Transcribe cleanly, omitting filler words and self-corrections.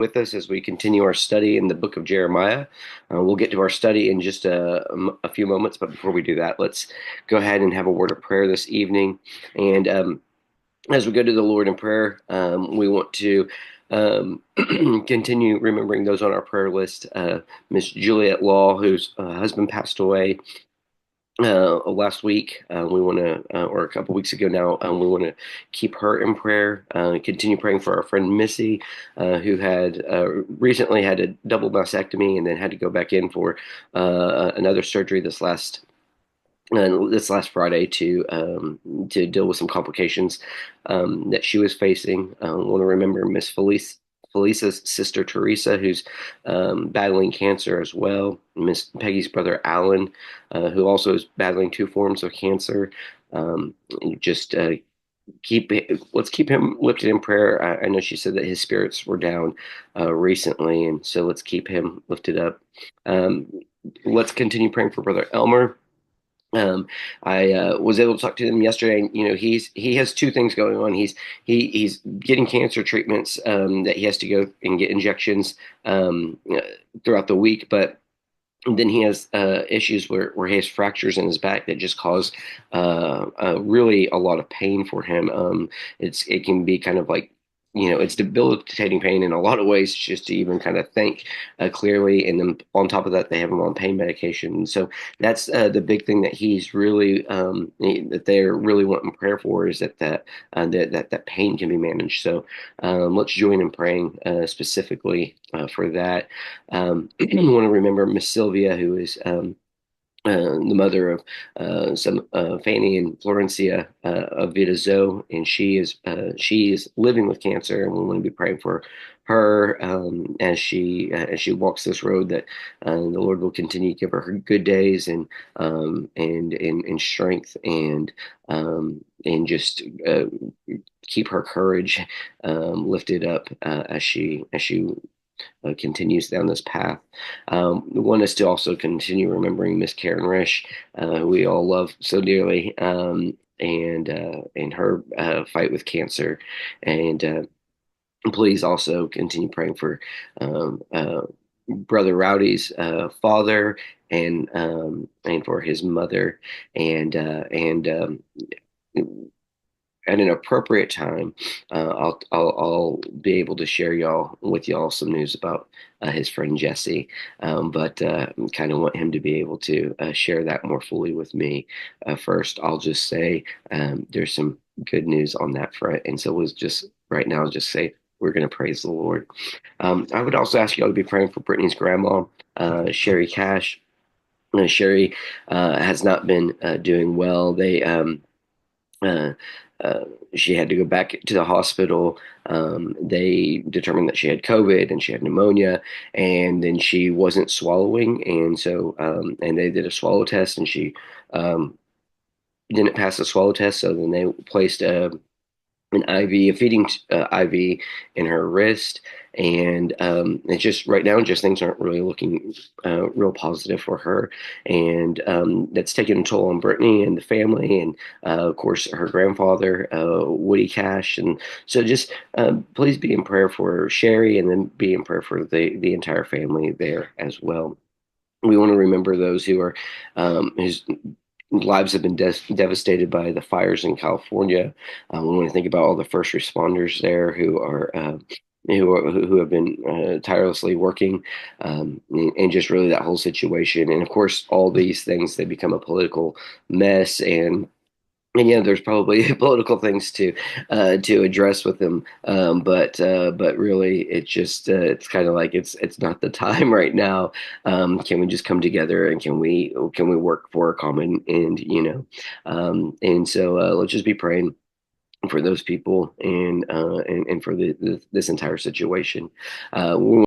with us as we continue our study in the book of Jeremiah. We'll get to our study in just a few moments, but before we do that, let's go ahead and have a word of prayer this evening. And as we go to the Lord in prayer, we want to continue remembering those on our prayer list. Miss Juliet Law, whose husband passed away last week. We want to, or a couple weeks ago now, we want to keep her in prayer. Continue praying for our friend Missy, who had recently had a double mastectomy and then had to go back in for another surgery this last Friday to deal with some complications that she was facing. I want to remember Miss Felisa's sister Teresa, who's battling cancer as well. Miss Peggy's brother Alan, who also is battling two forms of cancer. Just keep let's keep him lifted in prayer. I know she said that his spirits were down recently, and so let's keep him lifted up. Um, let's continue praying for Brother Elmer. I was able to talk to him yesterday. And, he has two things going on. He's getting cancer treatments that he has to go and get injections throughout the week, but then he has issues where he has fractures in his back that just cause really a lot of pain for him. It can be kind of like it's debilitating pain in a lot of ways just to even kind of think clearly. And then on top of that, they have him on pain medication. So that's the big thing that he's really that they're really wanting prayer for is that pain can be managed. So let's join in praying specifically for that. I want to remember Miss Sylvia, who is the mother of some Fanny and Florencia of Vitazo, and she is living with cancer, and we want to be praying for her as she walks this road that the Lord will continue to give her good days and strength and just keep her courage lifted up as she continues down this path. We want us to also continue remembering Miss Karen Risch, who we all love so dearly, and her fight with cancer. And please also continue praying for Brother Rowdy's father and for his mother, and at an appropriate time, I'll be able to share y'all some news about his friend Jesse. But kind of want him to be able to share that more fully with me. First, I'll just say there's some good news on that front, and so we'll just right now just say we're going to praise the Lord. I would also ask y'all to be praying for Brittany's grandma, Sherry Cash. Sherry has not been doing well. Uh, she had to go back to the hospital. They determined that she had COVID and she had pneumonia, and then she wasn't swallowing, and so and they did a swallow test, and she um, didn't pass the swallow test. So then they placed an IV, a feeding IV in her wrist. And it's just right now, just things aren't really looking real positive for her. And that's taken a toll on Brittany and the family, and of course, her grandfather, Woody Cash. And so just please be in prayer for Sherry, and then be in prayer for the entire family there as well. We want to remember those whose lives have been devastated by the fires in California. We want to think about all the first responders there who have been tirelessly working, and just really that whole situation. And of course, all these things, they become a political mess, and yeah, there's probably political things to address with them, but really, it's kind of like it's not the time right now. Can we just come together, and can we work for a common end? And so let's just be praying for those people, and for this entire situation. We